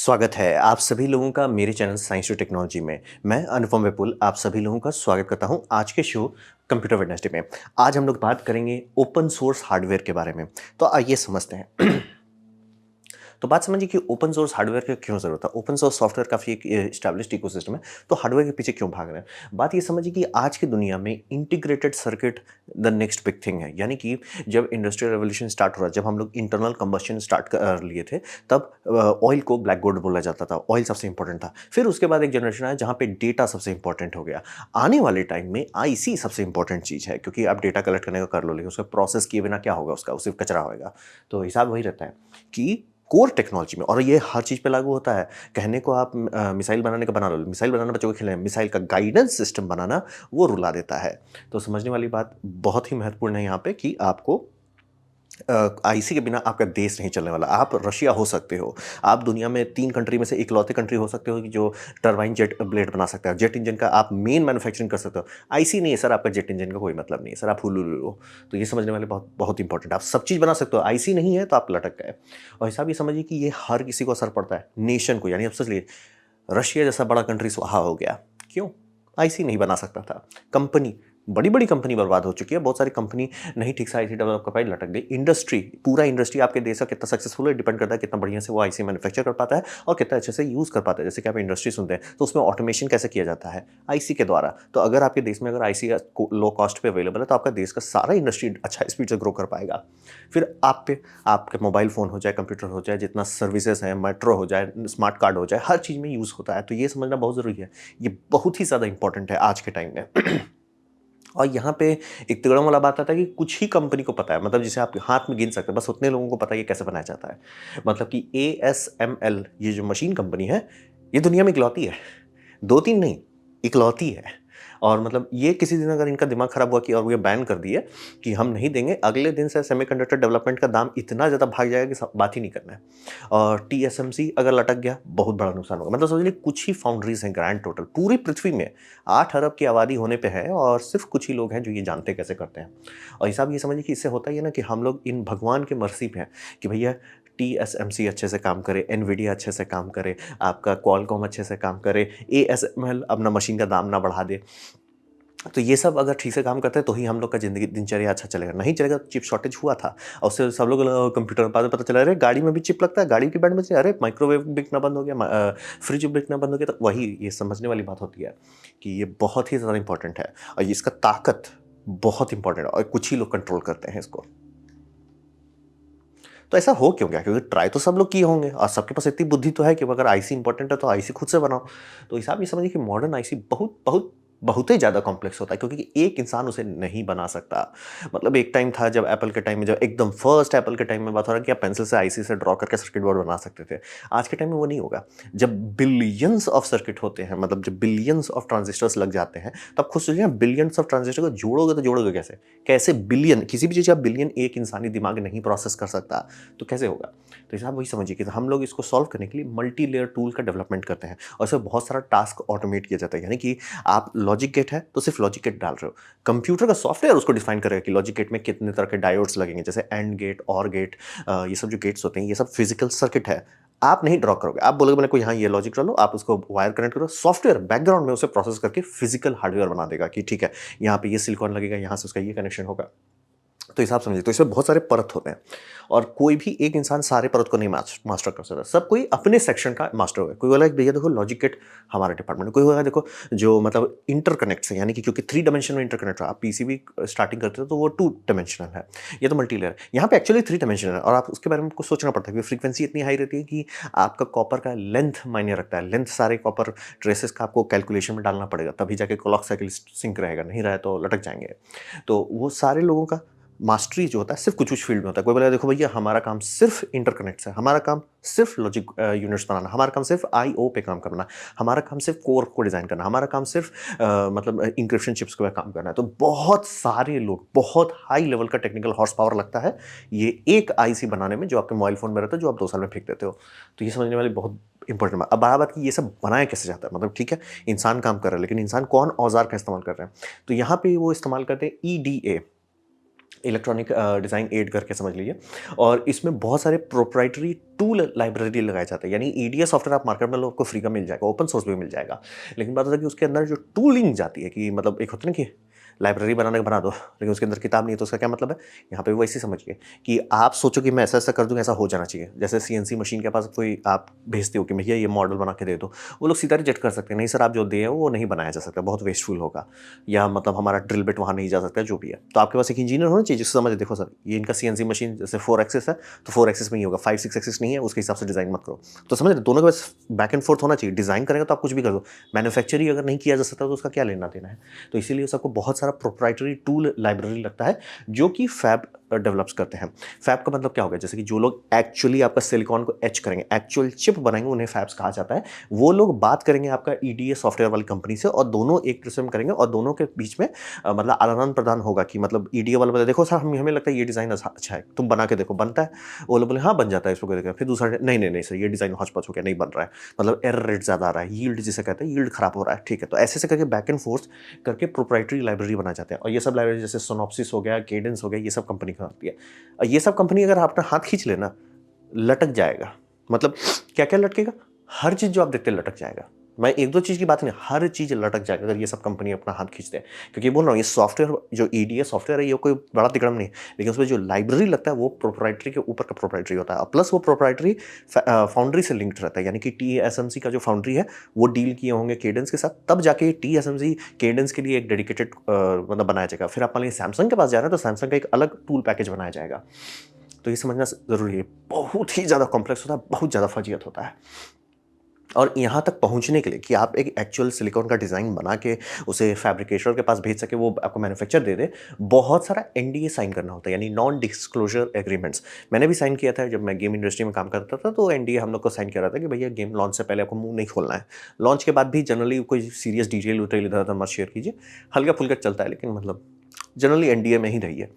स्वागत है आप सभी लोगों का मेरे चैनल साइंस टू टेक्नोलॉजी में। मैं अनुपम विपुल आप सभी लोगों का स्वागत करता हूं आज के शो कंप्यूटर वेडनेसडे में। आज हम लोग बात करेंगे ओपन सोर्स हार्डवेयर के बारे में। तो आइए समझते हैं। तो बात समझिए कि ओपन सोर्स हार्डवेयर की क्यों जरूरत है। ओपन सोर्स सॉफ्टवेयर काफी एक एस्टैब्लिश्ड इकोसिस्टम है, तो हार्डवेयर के पीछे क्यों भाग रहे हैं। बात ये समझिए कि आज की दुनिया में integrated circuit the next big thing है। यानी कि जब इंडस्ट्रियल रेवोल्यूशन स्टार्ट हो रहा, जब हम लोग इंटरनल कंबस्शन स्टार्ट कर लिए थे, तब ऑयल को ब्लैक गोल्ड बोला जाता था। ऑयल सबसे इंपॉर्टेंट था। फिर उसके बाद एक जनरेशन आया जहां पे डेटा सबसे इंपॉर्टेंट हो गया। आने वाले टाइम में आईसी सबसे इंपॉर्टेंट चीज है, क्योंकि आप डेटा कलेक्ट करने का कर लो, लेकिन उसका प्रोसेस किए बिना क्या होगा, उसका सिर्फ कचरा होगा। तो हिसाब वही रहता है कि कोर टेक्नोलॉजी में, और ये हर चीज़ पे लागू होता है। कहने को आप मिसाइल बनाने का बना लो, मिसाइल बनाना बच्चों को खेलना है, मिसाइल का गाइडेंस सिस्टम बनाना वो रुला देता है। तो समझने वाली बात बहुत ही महत्वपूर्ण है यहाँ पे कि आपको आईसी के बिना आपका देश नहीं चलने वाला। आप रशिया हो सकते हो, आप दुनिया में 3 कंट्री में से इकलौते कंट्री हो सकते हो कि जो टरबाइन जेट ब्लेड बना सकता है। जेट इंजन का आप मेन मैन्युफैक्चरिंग कर सकते हो। आईसी नहीं है सर, आपका जेट इंजन का कोई मतलब नहीं है सर, आप हुलुलु हो। तो ये समझने वाले बहुत बहुत इंपॉर्टेंट है। आप सब चीज़ बना सकते हो, आईसी नहीं है तो आप लटक गए। और हिसाब ये समझिए कि ये हर किसी को असर पड़ता है, नेशन को। यानी अब सोच लिए रशिया जैसा बड़ा कंट्री स्वाहा हो गया, क्यों? आईसी नहीं बना सकता था। कंपनी, बड़ी बड़ी कंपनी बर्बाद हो चुकी है। बहुत सारी कंपनी नहीं ठीक से आईसी डेवलप कर पाई, लटक गई। इंडस्ट्री, पूरा इंडस्ट्री आपके देश का कितना सक्सेसफुल है डिपेंड करता है कितना बढ़िया से वो आईसी मैन्युफैक्चर कर पाता है और कितना अच्छे से यूज कर पाता है। जैसे कि आप इंडस्ट्री सुनते हैं तो उसमें ऑटोमेशन कैसे किया जाता है, आईसी के द्वारा। तो अगर आपके देश में अगर आईसी लो कॉस्ट पे अवेलेबल है तो आपका देश का सारा इंडस्ट्री अच्छा स्पीड से ग्रो कर पाएगा। फिर आप पे आपके मोबाइल फोन हो जाए, कंप्यूटर हो जाए, जितना सर्विसेज है, मेट्रो हो जाए, स्मार्ट कार्ड हो जाए, हर चीज में यूज होता है। तो ये समझना बहुत जरूरी है। ये बहुत ही ज्यादा इंपॉर्टेंट है आज के टाइम में। और यहाँ पे एक तिगड़म वाला बात आता है कि कुछ ही कंपनी को पता है, मतलब जिसे आप हाथ में गिन सकते हैं, बस उतने लोगों को पता है ये कैसे बनाया जाता है। मतलब कि ASML ये जो मशीन कंपनी है, ये दुनिया में इकलौती है। 2-3 नहीं, इकलौती है। और मतलब ये किसी दिन अगर इनका दिमाग खराब हुआ कि और वो ये बैन कर दिए कि हम नहीं देंगे, अगले दिन से सेमीकंडक्टर डेवलपमेंट का दाम इतना ज़्यादा भाग जाएगा कि बात ही नहीं करना है। और TSMC अगर लटक गया, बहुत बड़ा नुकसान होगा। मतलब समझ लीजिए कुछ ही फाउंड्रीज हैं ग्रैंड टोटल पूरी पृथ्वी में। 8 अरब की आबादी होने पे है और सिर्फ कुछ ही लोग हैं जो ये जानते कैसे करते हैं। और हिसाब ये समझिए कि इससे होता ही है ना कि हम लोग इन भगवान के मर्सी पे हैं कि भैया TSMC अच्छे से काम करे, एनवीडिया अच्छे से काम करे, आपका क्वालकॉम अच्छे से काम करे, ASML अपना मशीन का दाम ना बढ़ा दे। तो ये सब अगर ठीक से काम करते हैं तो ही हम लोग का जिंदगी दिनचर्या अच्छा चलेगा। नहीं चलेगा तो चिप शॉर्टेज हुआ था और उससे सब लोग कंप्यूटर में बाद में पता चला, अरे गाड़ी में भी चिप लगता है, गाड़ी की बैड में से अरे माइक्रोवेव बिकना बंद हो गया, फ्रिज बिकना बंद हो गया। तो वही ये समझने वाली बात होती है कि ये बहुत ही ज़्यादा इंपॉर्टेंट है और इसका ताकत बहुत इंपॉर्टेंट है और कुछ ही लोग कंट्रोल करते हैं इसको। तो ऐसा हो क्यों गया? क्योंकि ट्राई तो सब लोग किए होंगे और सबके पास इतनी बुद्धि तो है कि अगर आईसी इंपॉर्टेंट है तो आईसी खुद से बनाओ। तो हिसाब ये समझिए कि मॉडर्न आईसी बहुत बहुत बहुत ही ज़्यादा कॉम्प्लेक्स होता है, क्योंकि एक इंसान उसे नहीं बना सकता। मतलब एक टाइम था जब एप्पल के टाइम में, जब एकदम फर्स्ट एप्पल के टाइम में बात हो रहा है कि आप पेंसिल से आईसी से ड्रॉ करके सर्किट बोर्ड बना सकते थे। आज के टाइम में वो नहीं होगा। जब बिलियंस ऑफ सर्किट होते हैं, मतलब जब बिलियंस ऑफ ट्रांजिस्टर्स लग जाते हैं, तो आप खुद सोचिए बिलियंस ऑफ ट्रांजिस्टर को जोड़ोगे तो जोड़ोगे कैसे? कैसे बिलियन, किसी भी चीज़ का बिलियन एक इंसानी दिमाग नहीं प्रोसेस कर सकता, तो कैसे होगा? तो हिसाब वही समझिए कि हम लोग इसको सॉल्व करने के लिए मल्टी लेयर टूल का डेवलपमेंट करते हैं और इसमें बहुत सारा टास्क ऑटोमेट किया जाता है। यानी कि आप लॉजिक गेट है तो सिर्फ लॉजिक गेट डाल रहे हो, कंप्यूटर का सॉफ्टवेयर उसको डिफाइन करेगा कि लॉजिक गेट में कितने तरह के डायोड्स लगेंगे, जैसे एंड गेट, और गेट, ये सब जो गेट्स होते हैं ये सब फिजिकल सर्किट है। आप नहीं ड्रॉ करोगे, आप बोलोगे मैंने कोई यहाँ ये लॉजिक डालो, आप उसको वायर कनेक्ट करो, सॉफ्टवेयर बैकग्राउंड में उसे प्रोसेस करके फिजिकल हार्डवेयर बना देगा कि ठीक है यहाँ पे ये सिलिकॉन लगेगा, यहाँ से उसका ये कनेक्शन होगा। तो हिसाब समझिए, तो इसमें बहुत सारे परत होते हैं और कोई भी एक इंसान सारे परत को नहीं मास्टर कर सकता। सब कोई अपने सेक्शन का मास्टर होगा। कोई बोला भैया देखो लॉजिक गेट हमारे डिपार्टमेंट में, कोई होगा देखो जो मतलब इंटरकनेक्ट है, यानी कि क्योंकि 3 डायमेंशन में इंटरकनेक्ट है। आप पीसीबी स्टार्टिंग करते हो तो वो 2 डायमेंशनल है, ये तो मल्टी लेयर। यहाँ पे एक्चुअली 3 डायमेंशनल है और आप उसके बारे में कुछ सोचना पड़ता है कि फ्रीक्वेंसी इतनी हाई रहती है कि आपका कॉपर का लेंथ मायने रखता है। लेंथ सारे कॉपर ट्रेसेस का आपको कैलकुलेशन में डालना पड़ेगा, तभी जाके क्लॉक साइकिल सिंक रहेगा, नहीं रहा तो लटक जाएंगे। तो वो सारे लोगों का मास्टरी जो होता है सिर्फ कुछ फील्ड में होता है। कोई बोला देखो भैया हमारा काम सिर्फ इंटरकनेक्ट्स है, हमारा काम सिर्फ लॉजिक यूनिट्स बनाना, हमारा काम सिर्फ आईओ पे काम करना, हमारा काम सिर्फ कोर को डिजाइन करना, हमारा काम सिर्फ मतलब इंक्रिप्शन चिप्स पे काम करना है। तो बहुत सारे लोग, बहुत हाई लेवल का टेक्निकल हॉर्स पावर लगता है ये एक आईसी बनाने में, जो आपके मोबाइल फोन में रहता है, जो आप 2 साल में फेंक देते हो। तो ये समझने वाली बहुत इंपॉर्टेंट बात। अब बड़ा बात कि ये सब बनाया कैसे जाता है, मतलब ठीक है इंसान काम कर रहा है, लेकिन इंसान कौन औजार का इस्तेमाल कर रहे हैं। तो यहाँ पे वो इस्तेमाल करते हैं EDA, इलेक्ट्रॉनिक डिज़ाइन एड करके समझ लीजिए। और इसमें बहुत सारे प्रोप्राइटरी टूल लाइब्रेरी लगाए जाते हैं, यानी ईडीएस सॉफ्टवेयर आप मार्केट में लोग को फ्री का मिल जाएगा, ओपन सोर्स भी मिल जाएगा। लेकिन बात होता है कि उसके अंदर जो टूलिंग जाती है, कि मतलब एक होता है ना कि लाइब्रेरी बनाने का बना दो लेकिन उसके अंदर किताब नहीं है, तो उसका क्या मतलब है? यहाँ पे भी वैसे ही समझिए कि आप सोचो कि मैं ऐसा ऐसा कर दूंगा, ऐसा हो जाना चाहिए। जैसे सीएनसी मशीन के पास कोई आप भेजते हो कि भैया ये मॉडल बना के दे दो, वो लोग सीधा रिजेक्ट कर सकते हैं, नहीं सर आप जो दे वो नहीं बनाया जा सकता, बहुत वेस्टफुल होगा, या मतलब हमारा ड्रिल बिट वहाँ नहीं जा सकता, जो भी है। तो आपके पास एक इंजीनियर होना चाहिए जिससे समझ देखो सर ये इनका सीएनसी मशीन जैसे 4 एक्सिस है तो 4 एक्सिस में ही होगा, 5 6 एक्सिस नहीं है, उसके हिसाब से डिजाइन मत करो। तो समझ रहे, दोनों के पास बैक एंड फोर्थ होना चाहिए। डिजाइन करेंगे तो आप कुछ भी कर दो, मैन्युफैक्चर ही अगर नहीं किया जा सकता तो उसका क्या लेना देना है? तो इसीलिए सबको बहुत सारा प्रोप्राइटरी टूल लाइब्रेरी लगता है जो कि फैब डेवलप्स करते हैं। फैब का मतलब क्या होगा? जैसे कि जो लोग एक्चुअली आपका सिलिकॉन को एच करेंगे, एक्चुअल चिप बनाएंगे, उन्हें फैब्स कहा जाता है। वो लोग बात करेंगे आपका ईडीए सॉफ्टवेयर वाली कंपनी से, और दोनों एक दूसरे में करेंगे, और दोनों के बीच में मतलब आदान प्रदान होगा कि मतलब ईडीए वाला बोले देखो सर हमें लगता है ये डिज़ाइन अच्छा है, तुम बना के देखो बनता है। वो लोग बोले हाँ बन जाता है, इसको देखा, फिर दूसरा नहीं नहीं नहीं सर ये डिज़ाइन हौच-पौच हो गया, नहीं बन रहा है, मतलब एरर रेट ज़्यादा आ रहा है, यील्ड जिसे कहते हैं यील्ड खराब हो रहा है, ठीक है। तो ऐसे ऐसे करके बैक एंड फोर्थ करके प्रोप्राइटरी लाइब्रेरी बना जाते हैं। और ये सब लाइब्रेरी जैसे सोनॉप्सिस हो गया, केडेंस हो गया, ये सब कंपनी का आती है। और ये सब कंपनी अगर आप अपना हाथ खींच लेना, लटक जाएगा। मतलब क्या क्या लटकेगा? हर चीज़ जो आप देखते हैं लटक जाएगा। मैं एक दो चीज़ की बात नहीं, हर चीज़ लटक जाएगा अगर ये सब कंपनी अपना हाथ खींचते हैं। क्योंकि बोल रहा हूँ ये सॉफ्टवेयर जो ईडीएस सॉफ्टवेयर है ये कोई बड़ा तिकड़म नहीं है, लेकिन उसमें जो लाइब्रेरी लगता है वो प्रोप्राइटरी के ऊपर का प्रोप्राइटरी होता है, और प्लस वो प्रोप्राइटरी फाउंड्री से लिंक्ड रहता है। यानी कि टीएसएमसी का जो फाउंड्री है वो डील किए होंगे केडेंस के साथ, तब जाके टीएसएमसी केडेंस के लिए एक डेडिकेटेड मतलब बनाया जाएगा। फिर आप मान लीजिए सैमसंग के पास जा रहे हैं तो सैमसंग का एक अलग टूल पैकेज बनाया जाएगा। तो ये समझना ज़रूरी है, बहुत ही ज़्यादा कॉम्प्लेक्स होता है, बहुत ज़्यादा फजीयत होता है। और यहाँ तक पहुँचने के लिए कि आप एक एक्चुअल सिलिकॉन का डिज़ाइन बना के उसे फैब्रिकेटर के पास भेज सके, वो आपको मैन्युफैक्चर दे दे, बहुत सारा एनडीए साइन करना होता है, यानी नॉन डिस्क्लोजर एग्रीमेंट्स। मैंने भी साइन किया था जब मैं गेम इंडस्ट्री में काम करता था, तो एनडीए हम लोग को साइन किया रहा था कि भैया गेम लॉन्च से पहले आपको मुँह नहीं खोलना है। लॉन्च के बाद भी जनरली कोई सीरियस डिटेल उटेल इधर उधर मत शेयर कीजिए, हल्का फुल्का चलता है, लेकिन मतलब जनरली एनडीए में ही रही है।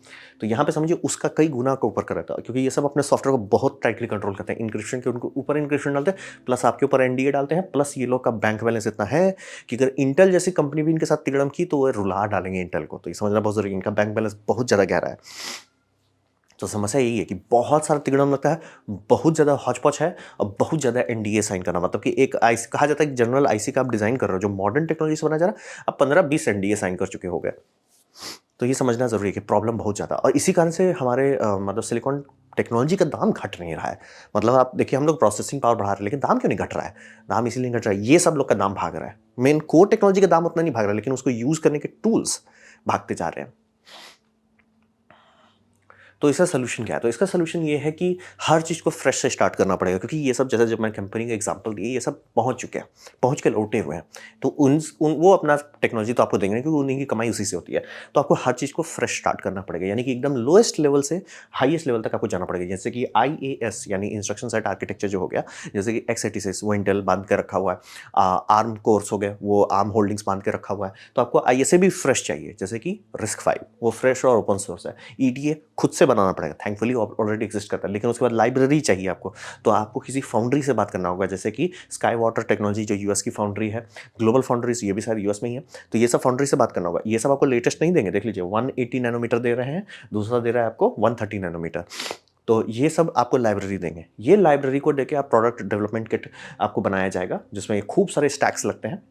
तो यहाँ पे समझिए उसका कई गुना का ऊपर का रहता है, क्योंकि ये सब अपने सॉफ्टवेयर को बहुत टाइटली कंट्रोल करते हैं। इंक्रिप्शन के उनको ऊपर इंक्रिप्शन डालते हैं, प्लस आपके ऊपर एनडीए डालते हैं, प्लस ये लोग का बैंक बैलेंस इतना है कि अगर इंटेल जैसी कंपनी भी इनके साथ तिगड़म की तो वो रुला डालेंगे इंटेल को। तो ये समझना बहुत जरूरी है, इनका बैंक बैलेंस बहुत ज़्यादा गहरा है। तो समस्या यही है कि बहुत सारा तिगड़म लगता है, बहुत ज़्यादा हौच-पौच है, और बहुत ज़्यादा एनडीए साइन करना, मतलब कि एक आईसी कहा जाता है कि जनरल आईसी का आप डिज़ाइन कर रहे हो जो मॉडर्न टेक्नोलॉजी से बनाया जा रहा है, आप 15-20 एनडीए साइन कर चुके हो गए। तो ये समझना ज़रूरी है कि प्रॉब्लम बहुत ज़्यादा, और इसी कारण से हमारे मतलब सिलिकॉन टेक्नोलॉजी का दाम घट नहीं रहा है। मतलब आप देखिए हम लोग प्रोसेसिंग पावर बढ़ा रहे हैं, लेकिन दाम क्यों नहीं घट रहा है? दाम इसीलिए नहीं घट रहा है, ये सब लोग का दाम भाग रहा है। मेन कोर टेक्नोलॉजी का दाम उतना नहीं भाग रहा है, लेकिन उसको यूज़ करने के टूल्स भागते जा रहे हैं। तो इसका सॉल्यूशन क्या है? तो इसका सॉल्यूशन ये है कि हर चीज़ को फ्रेश से स्टार्ट करना पड़ेगा, क्योंकि ये सब जैसे जब मैं कंपनी का एग्जांपल दिए, ये सब पहुंच चुके हैं, पहुंच के लौटे हुए हैं। तो वो अपना टेक्नोलॉजी तो आपको देंगे नहीं, क्योंकि उन्हीं की कमाई उसी से होती है। तो आपको हर चीज़ को फ्रेश स्टार्ट करना पड़ेगा, यानी कि एकदम लोएस्ट लेवल से हाईएस्ट लेवल तक आपको जाना पड़ेगा। जैसे कि IAS यानी इंस्ट्रक्शन सेट आर्किटेक्चर जो हो गया, जैसे कि x86 वो इंटेल बांध के रखा हुआ है, आर्म कोर्स हो गए वो आर्म होल्डिंग्स बांध के रखा हुआ है। तो आपको ISA भी फ्रेश चाहिए, जैसे कि RISC-V वो फ्रेश और ओपन सोर्स है। EDA खुद से बनाना पड़ेगा, थैंकफुली ऑलरेडी एग्जिस्ट करता है, लेकिन उसके बाद लाइब्रेरी चाहिए आपको। तो आपको किसी फाउंड्री से बात करना होगा, जैसे कि स्काई वाटर टेक्नोलॉजी जो यूएस की फाउंड्री है, ग्लोबल फाउंड्रीज ये भी शायद यूएस में ही है। तो ये सब फाउंड्री से बात करना होगा। ये सब आपको लेटेस्ट नहीं देंगे, देख लीजिए 180 नैनोमीटर दे रहे हैं, दूसरा दे रहा है आपको 130 नैनोमीटर। तो ये सब आपको लाइब्रेरी देंगे। ये लाइब्रेरी को देके आप प्रोडक्ट डेवलपमेंट किट आपको बनाया जाएगा, जिसमें खूब सारे स्टैक्स लगते हैं,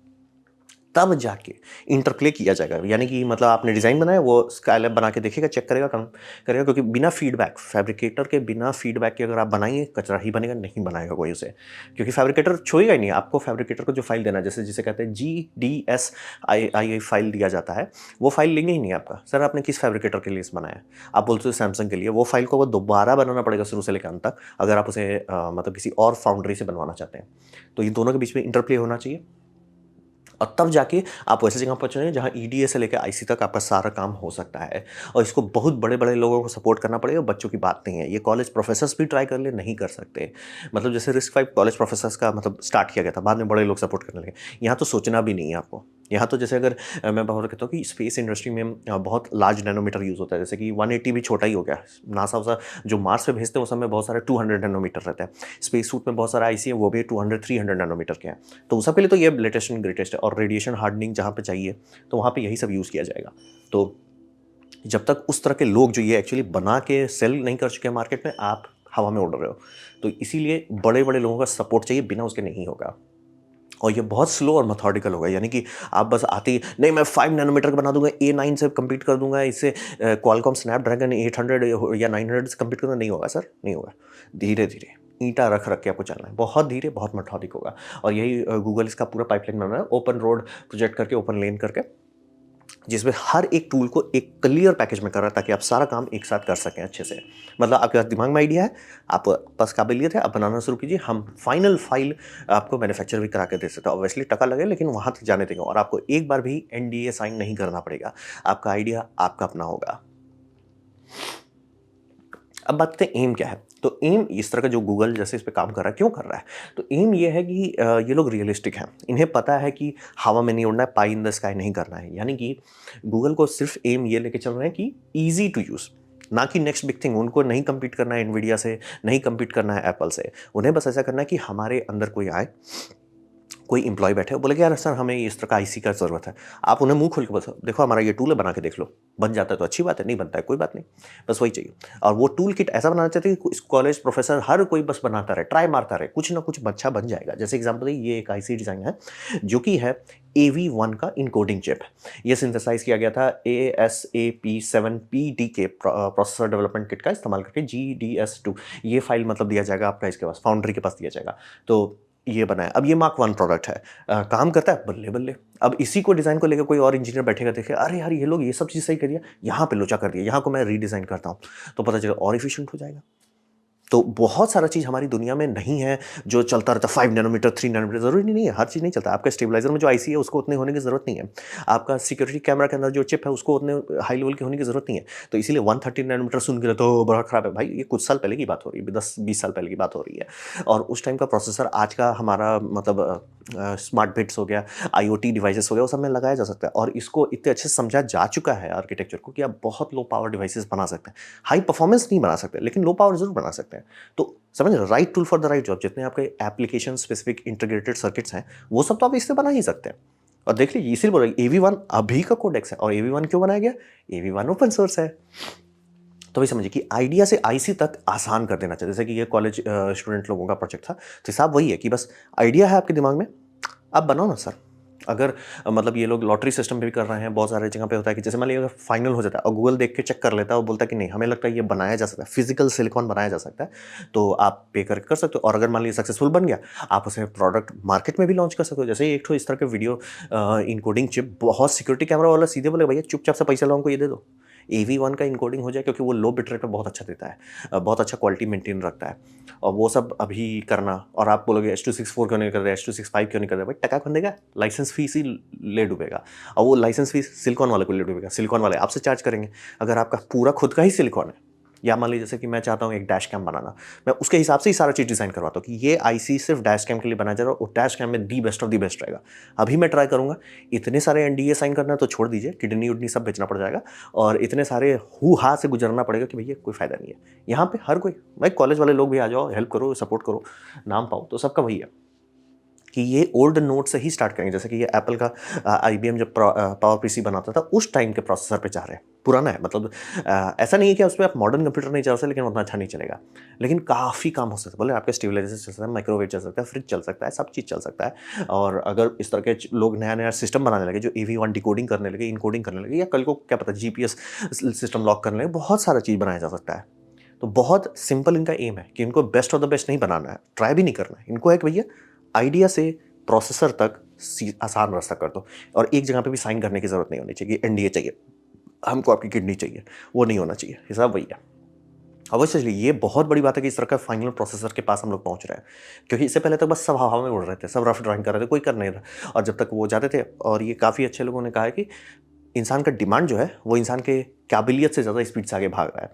तब जाके इंटरप्ले किया जाएगा। यानी कि मतलब आपने डिज़ाइन बनाया, वो स्काईलैब बना के देखेगा, चेक करेगा, काम करेगा, क्योंकि बिना फीडबैक, फैब्रिकेटर के बिना फीडबैक के अगर आप बनाएंगे, कचरा ही बनेगा, नहीं बनाएगा कोई उसे, क्योंकि फैब्रिकेटर छोड़ेगा ही नहीं। आपको फैब्रिकेटर को जो फाइल देना है, जैसे जिसे कहते हैं GDSII फाइल दिया जाता है, वो फाइल लेंगे ही नहीं आपका। सर आपने किस फैब्रिकेटर के लिए इस बनाया? आप बोलते हो सैमसंग के लिए, वो फाइल को वो दोबारा बनाना पड़ेगा शुरू से लेकर अंत तक, अगर आप उसे मतलब किसी और फाउंड्री से बनवाना चाहते हैं। तो ये दोनों के बीच में इंटरप्ले होना चाहिए, और तब जाके आप वैसे जगह पहुँचेंगे जहाँ ईडीए से लेकर आईसी तक आपका सारा काम हो सकता है। और इसको बहुत बड़े-बड़े लोगों को सपोर्ट करना पड़ेगा, बच्चों की बात नहीं है। ये कॉलेज प्रोफेसर्स भी ट्राई कर ले, नहीं कर सकते। मतलब जैसे RISC-V कॉलेज प्रोफेसर्स का मतलब स्टार्ट किया गया था, बाद में बड़े लोग सपोर्ट करने लगे। यहाँ तो सोचना भी नहीं है आपको। यहाँ तो जैसे अगर मैं बहुत कहता हूँ कि स्पेस इंडस्ट्री में बहुत लार्ज नैनोमीटर यूज़ होता है, जैसे कि 180 भी छोटा ही हो गया। नासा वासा जो मार्स पे भेजते हैं उस समय बहुत सारे 200 नैनोमीटर रहते हैं। स्पेस सूट में बहुत सारा आईसी है, वो भी 200-300 नैनोमीटर के हैं। तो उस सबके लिए तो ये लेटेस्ट एंड ग्रेटेस्ट है। और रेडिएशन हार्डनिंग जहाँ पे चाहिए, तो वहाँ पे यही सब यूज़ किया जाएगा। तो जब तक उस तरह के लोग जो ये एक्चुअली बना के सेल नहीं कर चुके हैं मार्केट में, आप हवा में उड़ रहे हो। तो इसीलिए बड़े-बड़े लोगों का सपोर्ट चाहिए, बिना उसके नहीं होगा। और ये बहुत स्लो और मेथोडिकल होगा, यानी कि आप बस आते ही नहीं मैं 5 नैनोमीटर का बना दूंगा, A9 से कम्पीट कर दूंगा, इससे क्वालकॉम स्नैपड्रैगन 800 या 900 से कम्पीट करना, नहीं होगा सर, नहीं होगा। धीरे धीरे ईंटा रख रख के आपको चलना है, बहुत धीरे, बहुत मेथोडिक होगा। और यही गूगल इसका पूरा पाइपलाइन बना रहा है, ओपन रोड प्रोजेक्ट करके, ओपन लेन करके, जिसमें हर एक टूल को एक क्लियर पैकेज में कर रहा है, ताकि आप सारा काम एक साथ कर सकें अच्छे से। मतलब आपके पास दिमाग में आइडिया है, आप पास काबिलियत है, आप बनाना शुरू कीजिए, हम फाइनल फाइल आपको मैन्युफैक्चर भी करा के दे सकते हैं। ऑब्वियसली टका लगे, लेकिन वहाँ तक जाने देंगे, और आपको एक बार भी NDA साइन नहीं करना पड़ेगा। आपका आइडिया आपका अपना होगा। अब बात करते हैं एम क्या है। तो एम इस तरह का जो गूगल जैसे इस पे काम कर रहा है, क्यों कर रहा है? तो एम ये है कि ये लोग रियलिस्टिक हैं, इन्हें पता है कि हवा में नहीं उड़ना है, पाई इन द स्काई नहीं करना है। यानी कि गूगल को सिर्फ एम ये लेके चल रहे हैं कि ईजी टू यूज़, ना कि नेक्स्ट बिग थिंग। उनको नहीं कम्पीट करना है एनवीडिया से, नहीं कम्पीट करना है एप्पल से। उन्हें बस ऐसा करना है कि हमारे अंदर कोई आए, कोई एम्प्लॉय बैठे हो, बोले कि यार सर हमें इस तरह का आईसी का ज़रूरत है। आप उन्हें मुंह खोल के बोलो, देखो हमारा ये टूल है, बना के देख लो, बन जाता है तो अच्छी बात है, नहीं बनता है कोई बात नहीं, बस वही चाहिए। और वो टूल किट ऐसा बनाना चाहते हैं कि कॉलेज प्रोफेसर हर कोई बस बनाता रहे, ट्राई मारता रहे, कुछ ना कुछ अच्छा बन जाएगा। जैसे एग्जाम्पल, ये एक आईसी डिज़ाइन है जो कि है AV1 का इनकोडिंग चिप। ये सिंथेसाइज किया गया था ASAP7PD के प्रोसेसर डेवलपमेंट किट का इस्तेमाल करके, GDS2। ये फाइल मतलब दिया जाएगा आपका इसके पास, फाउंड्री के पास दिया जाएगा। तो ये बनाया। अब ये मार्क 1 प्रोडक्ट है, काम करता है बल्ले बल्ले। अब इसी को डिज़ाइन को लेकर कोई और इंजीनियर बैठेगा, देखे अरे यार ये लोग ये सब चीज़ सही कर दिया, यहाँ पे लोचा कर दिया, यहाँ को मैं रीडिज़ाइन करता हूँ, तो पता चलेगा और एफिशिएंट हो जाएगा। तो बहुत सारा चीज़ हमारी दुनिया में नहीं है जो चलता रहता, 5 नैनोमीटर 3 नैनोमीटर, ज़रूरी नहीं है, हर चीज़ नहीं चलता। आपका स्टेबलाइजर में जो आईसी है उसको उतने होने की ज़रूरत नहीं है। आपका सिक्योरिटी कैमरा के अंदर जो चिप है उसको उतने हाई लेवल की होने की ज़रूरत नहीं है। तो इसीलिए 130 नैनोमीटर सुन के तो बड़ा खराब है भाई, ये कुछ साल पहले की बात हो रही है, 10-20 साल पहले की बात हो रही है। और उस टाइम का प्रोसेसर आज का हमारा मतलब स्मार्ट बिट्स हो गया, IoT डिवाइसेस हो गया, वो सब में लगाया जा सकता है। और इसको इतने अच्छे से समझा जा चुका है आर्किटेक्चर को कि आप बहुत लो पावर डिवाइसेस बना सकते हैं। हाई परफॉर्मेंस नहीं बना सकते, लेकिन लो पावर जरूर बना सकते हैं। तो समझ रहे, right tool for the right job. जितने आपके एप्लीकेशन स्पेसिफिक इंटीग्रेटेड सर्किट्स हैं, वो सब तो आप इससे बना ही सकते हैं। और देख लीजिए, इसीलिए बोल रहे AV1 अभी का कोडेक्स है। और AV1 क्यों बनाया गया? AV1 ओपन सोर्स है। तो वही समझिए कि आइडिया से आईसी तक आसान कर देना चाहिए। जैसे कि ये कॉलेज स्टूडेंट लोगों का प्रोजेक्ट था, तो हिसाब वही है कि बस आइडिया है आपके दिमाग में, आप बनाओ ना सर। अगर मतलब ये लोग लॉटरी सिस्टम पे भी कर रहे हैं, बहुत सारे जगह पे होता है कि जैसे मान लीजिए अगर फाइनल हो जाता है और गूगल देख के चेक कर लेता है और बोलता है कि नहीं हमें लगता है ये बनाया जा सकता है, फिजिकल सिलिकॉन बनाया जा सकता है, तो आप पे करके कर सकते हो। और अगर मान लीजिए सक्सेसफुल बन गया, आप उसे प्रोडक्ट मार्केट में भी लॉन्च कर सकते हो। जैसे एक तो इस तरह के वीडियो इनकोडिंग चिप, बहुत सिक्योरिटी कैमरा वाला सीधे बोले भैया चुपचाप से पैसा लो, हमको ये दे दो, AV1 का इनकोडिंग हो जाए, क्योंकि वो लो बिट रेट पे बहुत अच्छा देता है, बहुत अच्छा क्वालिटी मेंटेन रखता है। और वो सब अभी करना, और आप बोलोगे H.264 क्यों नहीं कर रहे, H.265 क्यों नहीं कर रहे, भाई टका कौन देगा? लाइसेंस फीस ही ले डूबेगा। और वो लाइसेंस फीस सिलिकॉन वाले को ले डूबेगा, सिलिकॉन वाले आपसे चार्ज करेंगे। अगर आपका पूरा खुद का ही सिलिकॉन है, या मान लीजिए जैसे कि मैं चाहता हूँ एक डैश कैम बनाना, मैं उसके हिसाब से ही सारा चीज़ डिज़ाइन करवाता हूँ कि ये आईसी सिर्फ डैश कैम के लिए बनाया जा रहा है, और डैश कैम में the best of the best रहेगा। अभी मैं ट्राई करूँगा। इतने सारे NDA साइन करना है तो छोड़ दीजिए, किडनी उडनी सब बेचना पड़ जाएगा, और इतने सारे हु हा से गुजरना पड़ेगा कि भैया कोई फ़ायदा नहीं है। यहाँ पे हर कोई, भाई कॉलेज वाले लोग भी आ जाओ, हेल्प करो, सपोर्ट करो, नाम पाओ, तो सबका वही है कि ये ओल्ड नोट से ही स्टार्ट करेंगे। जैसे कि ये एप्पल का IBM जब पावर PC बनाता था, उस टाइम के प्रोसेसर पे जा रहे हैं। पुराना है, मतलब ऐसा नहीं है कि उस पर आप मॉडर्न कंप्यूटर नहीं चल सकते, लेकिन उतना अच्छा नहीं चलेगा, लेकिन काफ़ी काम हो सकता है। बोले आपके स्टेबलाइजर चल सकता है, माइक्रोवेव चल सकता है, फ्रिज चल सकता है, सब चीज़ चल सकता है। और अगर इस तरह के लोग नया नया सिस्टम बनाने लगे, जो AV1 डिकोडिंग करने लगे, इनकोडिंग करने लगे, या कल को क्या पता GPS सिस्टम लॉक करने लगे, बहुत सारा चीज़ बनाया जा सकता है। तो बहुत सिंपल इनका एम है कि इनको बेस्ट ऑफ द बेस्ट नहीं बनाना है, ट्राई भी नहीं करना है। इनको है कि भैया आइडिया से प्रोसेसर तक आसान रास्ता कर दो, और एक जगह पे भी साइन करने की जरूरत नहीं होनी चाहिए, NDA चाहिए, हमको आपकी किडनी चाहिए, वो नहीं होना चाहिए। हिसाब वही है। अवश्य चलिए, ये बहुत बड़ी बात है कि इस तरह का फाइनल प्रोसेसर के पास हम लोग पहुंच रहे हैं, क्योंकि इससे पहले तक बस सब हवा में उड़ रहे थे, सब रफ ड्राइंग कर रहे थे, कोई कर नहीं रहा। और जब तक वो जाते थे, और ये काफ़ी अच्छे लोगों ने कहा है कि इंसान का डिमांड जो है वो इंसान के काबिलियत से ज़्यादा स्पीड से आगे भाग रहा है।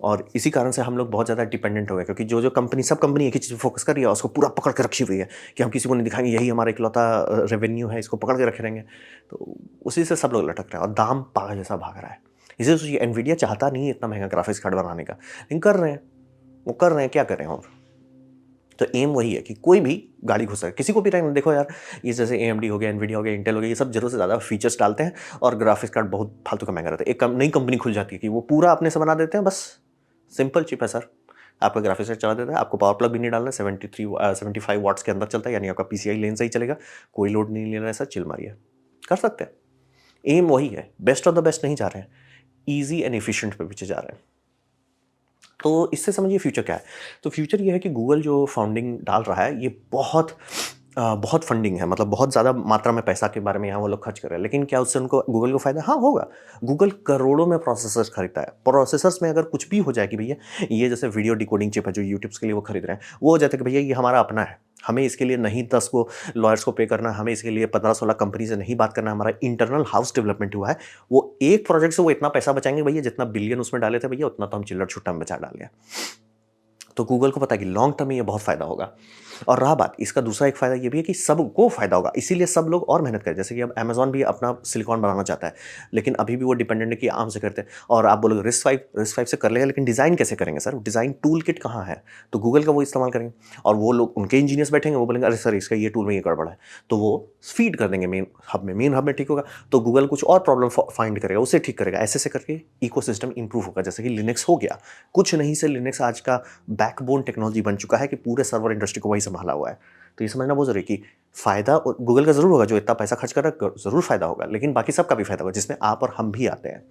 और इसी कारण से हम लोग बहुत ज़्यादा डिपेंडेंट हो गए, क्योंकि जो जो कंपनी, सब कंपनी एक ही चीज़ पर फोकस कर रही है, उसको पूरा पकड़ के रखी हुई है कि हम किसी को नहीं दिखाएंगे, यही हमारा इकलौता रेवेन्यू है, इसको पकड़ के रखे रहेंगे। तो उसी से सब लोग लटक रहे हैं, और दाम पागल जैसा भाग रहा है। इसी से एनवीडिया चाहता नहीं है इतना महंगा ग्राफिक्स कार्ड बनाने का, लेकिन कर रहे हैं, वो कर रहे हैं, क्या करें और। तो एम वही है कि कोई भी गाड़ी घुस सके, किसी को भी टाइम देखो यार, ये जैसे AMD हो गया, एनवीडिया हो गया, इंटेल हो गया, ये सब जरूरत से ज़्यादा फीचर्स डालते हैं और ग्राफिक्स कार्ड बहुत फालतू का महंगा रहता है। एक नई कंपनी खुल जाती है कि वो पूरा अपने से बना देते हैं, बस सिंपल चिप है सर, आपका ग्राफिक्स कार्ड चला देता है, आपको पावर प्लग भी नहीं डालना है, 75 वाट्स के अंदर चलता है, यानी आपका PCI लेन से ही चलेगा, कोई लोड नहीं लेना है सर, चिल मारिए, कर सकते हैं। एम वही है, बेस्ट ऑफ द बेस्ट नहीं जा रहे हैं, ईजी एंड एफिशिएंट पे पीछे जा रहे हैं। तो इससे समझिए फ्यूचर क्या है। तो फ्यूचर ये है कि गूगल जो फाउंडिंग डाल रहा है ये बहुत फंडिंग है, मतलब बहुत ज़्यादा मात्रा में पैसा के बारे में यहाँ वो लोग खर्च कर रहे हैं। लेकिन क्या उससे उनको गूगल को फायदा? हाँ होगा। गूगल करोड़ों में प्रोसेसर्स खरीदता है, प्रोसेसर्स में अगर कुछ भी हो जाए कि भैया ये जैसे वीडियो डिकोडिंग चिप है जो यूट्यूब्स के लिए वो खरीद रहे हैं, वो हो जाता है कि भैया ये हमारा अपना है, हमें इसके लिए नहीं 10 को लॉयर्स को पे करना है, हमें इसके लिए 15-16 कंपनी से नहीं बात करना है, हमारा इंटरनल हाउस डेवलपमेंट हुआ है, वो एक प्रोजेक्ट से वो इतना पैसा बचाएंगे भैया, जितना बिलियन उसमें डाले थे भैया उतना तो हम चिल्लर छुट्टा में बचा डाल गया। तो गूगल को पता है कि लॉन्ग टर्म में ये बहुत फायदा होगा। और रहा बात, इसका दूसरा एक फायदा ये भी है कि सबको फायदा होगा, इसीलिए सब लोग और मेहनत करें। जैसे कि अब अमेजॉन भी अपना सिलिकॉन बनाना चाहता है, लेकिन अभी भी वो डिपेंडेंट है कि आर्म से करते हैं। और आप बोलोगे रिस्क 5 से कर लेगा, लेकिन डिज़ाइन कैसे करेंगे सर? डिज़ाइन टूल किट कहाँ है? तो गूगल का वो इस्तेमाल करेंगे, और वो लोग उनके इंजीनियर्स बैठेंगे, वो बोलेंगे अरे सर इसका ये टूल में ये गड़बड़ है, तो वो फीड कर देंगे मेन हब में ठीक होगा। तो गूगल कुछ और प्रॉब्लम फाइंड करेगा, उसे ठीक करेगा, ऐसे से करके इकोसिस्टम इंप्रूव होगा। जैसे कि लिनक्स हो गया, कुछ नहीं से लिनक्स आज का बैकबोन टेक्नोलॉजी बन चुका है कि पूरे सर्वर इंडस्ट्री को वही संभाला हुआ है। तो ये समझना बहुत जरूरी है कि फायदा गूगल का जरूर होगा, जो इतना पैसा खर्च कर रहा है जरूर फायदा होगा, लेकिन बाकी सबका भी फायदा होगा, जिसमें आप और हम भी आते हैं।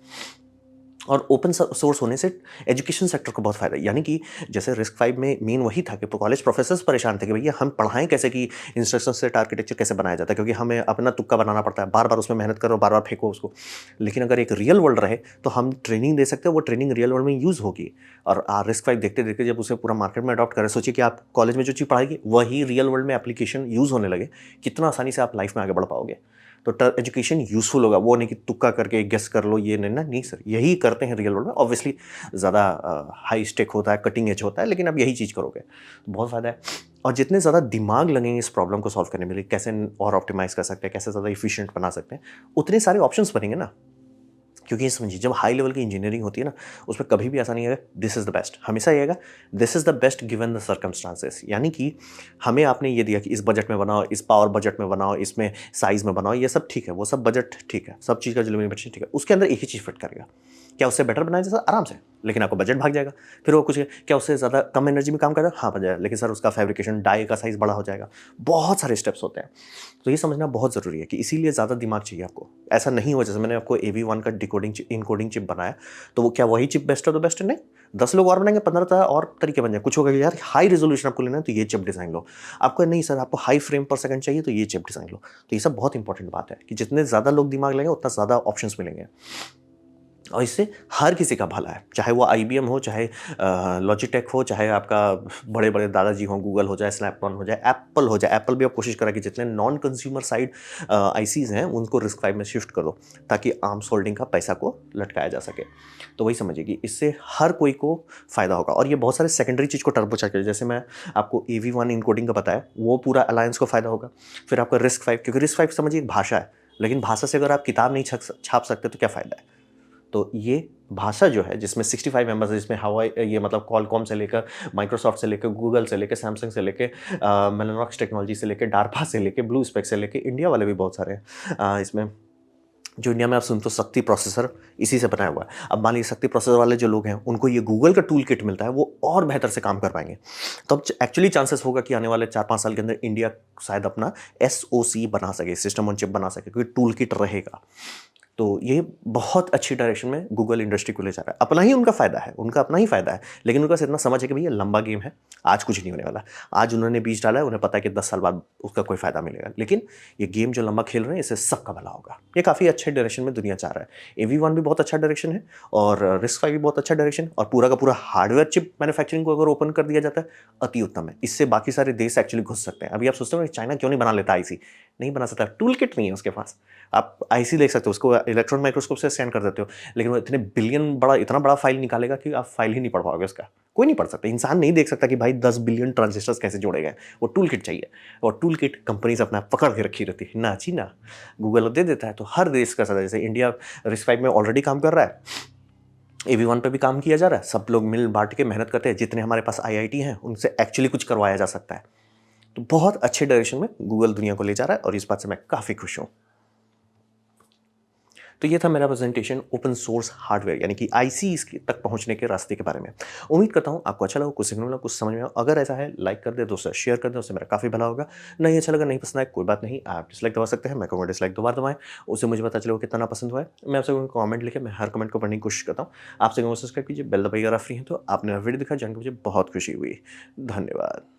और ओपन सोर्स होने से एजुकेशन सेक्टर को बहुत फायदा है। यानी कि जैसे RISC-V में मेन वही था कि कॉलेज प्रोफेसर्स परेशान थे कि भैया हम पढ़ाएं कैसे, कि इंस्ट्रक्शन सेट आर्किटेक्चर कैसे बनाया जाता है, क्योंकि हमें अपना तुक्का बनाना पड़ता है, बार बार उसमें मेहनत करो, बार बार फेंको उसको। लेकिन अगर एक रियल वर्ल्ड रहे तो हम ट्रेनिंग दे सकते हैं, वो ट्रेनिंग रियल वर्ल्ड में यूज़ होगी। और RISC-V देखते देखते जब उसे पूरा मार्केट में अडॉप्ट करें, सोचिए कि आप कॉलेज में जो चीज़ पढ़ाएगी वही रियल वर्ल्ड में एप्लीकेशन यूज़ होने लगे, कितना आसानी से आप लाइफ में आगे बढ़ पाओगे। तो एजुकेशन यूजफुल होगा, वो नहीं कि तुक्का करके गेस कर लो, ये नहीं सर, यही करते हैं रियल वर्ल्ड में। ऑब्वियसली ज़्यादा हाई स्टेक होता है, कटिंग एज होता है, लेकिन अब यही चीज़ करोगे तो बहुत फ़ायदा है। और जितने ज़्यादा दिमाग लगेंगे इस प्रॉब्लम को सॉल्व करने में, कैसे और ऑप्टिमाइज़ कर सकते हैं, कैसे ज़्यादा इफिशिएंट बना सकते हैं, उतने सारे ऑप्शंस बनेंगे ना। क्योंकि ये समझिए, जब हाई लेवल की इंजीनियरिंग होती है ना, उसमें कभी भी ऐसा नहीं है दिस इज़ द बेस्ट, हमेशा ये आएगा this is the best given the circumstances. यानी कि हमें आपने ये दिया कि इस बजट में बनाओ, इस पावर बजट में बनाओ, इसमें साइज़ में बनाओ, ये सब ठीक है, वो सब बजट ठीक है, सब चीज़ का जो लिमिटेशन ठीक है, उसके अंदर एक ही चीज़ फिट करेगा। क्या उससे बेटर बनाया जैसा? आराम से, लेकिन आपको बजट भाग जाएगा। फिर वो कुछ क्या उससे ज़्यादा कम एनर्जी में काम करेगा? हाँ बन जाएगा, लेकिन सर उसका फैब्रिकेशन डाई का साइज़ बड़ा हो जाएगा, बहुत सारे स्टेप्स होते हैं। तो ये समझना बहुत ज़रूरी है कि इसीलिए ज़्यादा दिमाग चाहिए आपको। ऐसा नहीं हो जैसे मैंने आपको AV1 का इनकोडिंग चिप बनाया, तो वो क्या वही chip best of the best है? नहीं, 10 लोग और बनाएंगे, 15 और तरीके बन जाए। कुछ होगा यार हाई रेजोल्यूशन आपको लेना है तो ये चिप डिज़ाइन लो, आपको नहीं सर आपको हाई फ्रेम पर सेकंड चाहिए तो ये चिप डिज़ाइन लो। तो ये सब बहुत इंपॉर्टेंट बात है कि जितने ज़्यादा लोग दिमाग लेंगे उतना ज़्यादा ऑप्शंस मिलेंगे, और इससे हर किसी का भला है, चाहे वो IBM हो, चाहे लॉजिटेक हो, चाहे आपका बड़े बड़े दादाजी हों, गूगल हो जाए, स्नैपडॉन हो जाए, एप्पल हो जाए। एप्पल भी अब कोशिश करा कि जितने नॉन कंज्यूमर साइड ICs हैं उनको RISC-V में शिफ्ट कर दो, ताकि आर्म्स होल्डिंग का पैसा को लटकाया जा सके। तो वही समझिए कि इससे हर कोई को फ़ायदा होगा, और ये बहुत सारे सेकेंडरी चीज़ को टर्बोचार्ज करेगा। जैसे मैं आपको AV1 इनकोडिंग का बताया, वो पूरा अलायंस को फ़ायदा होगा। फिर आपका RISC-V, क्योंकि RISC-V समझिए एक भाषा है, लेकिन भाषा से अगर आप किताब नहीं छाप सकते तो क्या फ़ायदा है? तो ये भाषा जो है जिसमें 65 मेंबर्स है, जिसमें हवाई ये मतलब कॉलकॉम से लेकर, माइक्रोसॉफ्ट से लेकर, गूगल से लेकर, सैमसंग से लेकर, मेलानॉक्स टेक्नोलॉजी से लेकर, डारपा से लेकर, ब्लू स्पेक से लेकर, इंडिया वाले भी बहुत सारे हैं इसमें। जो इंडिया में आप सुनते हो शक्ति प्रोसेसर, इसी से बनाया हुआ है। अब मान लीजिए शक्ति प्रोसेसर वाले जो लोग हैं उनको ये गूगल का टूल किट मिलता है, वो और बेहतर से काम कर पाएंगे। तो अब एक्चुअली चांसेस होगा कि आने वाले 4-5 साल के अंदर इंडिया शायद अपना SoC बना सके, सिस्टम ऑन चिप बना सके, क्योंकि टूल किट रहेगा। तो ये बहुत अच्छी डायरेक्शन में गूगल इंडस्ट्री को ले जा रहा है। अपना ही उनका फ़ायदा है, उनका अपना ही फ़ायदा है, लेकिन उनका इतना समझ है कि भैया लंबा गेम है, आज कुछ नहीं होने वाला। आज उन्होंने बीज डाला है, उन्हें पता है कि 10 साल बाद उसका कोई फ़ायदा मिलेगा, लेकिन ये गेम जो लंबा खेल रहे हैं इससे सबका भला होगा। ये काफ़ी अच्छे डायरेक्शन में दुनिया चाह रहा है। AV1 भी बहुत अच्छा डायरेक्शन है, और RISC-V भी बहुत अच्छा डायरेक्शन, और पूरा का पूरा हार्डवेयर चिप मैन्युफैक्चरिंग को अगर ओपन कर दिया जाता है, अति उत्तम है। इससे बाकी सारे देश एक्चुअली घुस सकते हैं। अभी आप सोचते हो चाइना क्यों नहीं बना लेता IC? नहीं बना सकता, टूल किट नहीं है उसके पास। आप IC देख सकते हो, उसको इलेक्ट्रॉन माइक्रोस्कोप से स्कैन कर देते हो, लेकिन वो इतना बड़ा फाइल निकालेगा कि आप फाइल ही नहीं पढ़ पाओगे उसका। कोई नहीं पढ़ सकता, इंसान नहीं देख सकता कि भाई 10 बिलियन ट्रांजिस्टर्स कैसे जोड़े गए। वो टूल किट चाहिए, और टूल किट कंपनीज अपना पकड़ के रखी रहती है ना जी ना, गूगल दे देता है। तो हर देश का सदा, जैसे इंडिया RISC-V में ऑलरेडी काम कर रहा है, AV1 पे भी काम किया जा रहा है, सब लोग मिल बांट के मेहनत करते हैं, जितने हमारे पास IIT हैं उनसे एक्चुअली कुछ करवाया जा सकता है। तो बहुत अच्छे डायरेक्शन में गूगल दुनिया को ले जा रहा है और इस बात से मैं काफ़ी खुश हूँ। तो ये था मेरा प्रेजेंटेशन ओपन सोर्स हार्डवेयर यानी कि आईसीज तक पहुंचने के रास्ते के बारे में। उम्मीद करता हूँ आपको अच्छा लगा, कुछ सीखने मिला, कुछ समझ में आया। अगर ऐसा है लाइक कर दे, दोस्तों शेयर कर दे, उससे मेरा काफ़ी भला होगा। नहीं अच्छा लगा, नहीं पसंद आया, कोई बात नहीं, आप डिसलाइक दबा सकते हैं, मैं कहूँगा डिसलाइक 2 बार दबाएं, उससे मुझे पता चलेगा कितना पसंद हुआ है। मैं आपसे कमेंट लिखे, मैं हर कमेंट को पढ़ने की कोशिश करता हूँ। आपसे कहूँगा सब्सक्राइब कीजिए, बेल दबाइए अगर आप फ्री हैं तो। आपने वीडियो दिखा जान के मुझे बहुत खुशी हुई। धन्यवाद।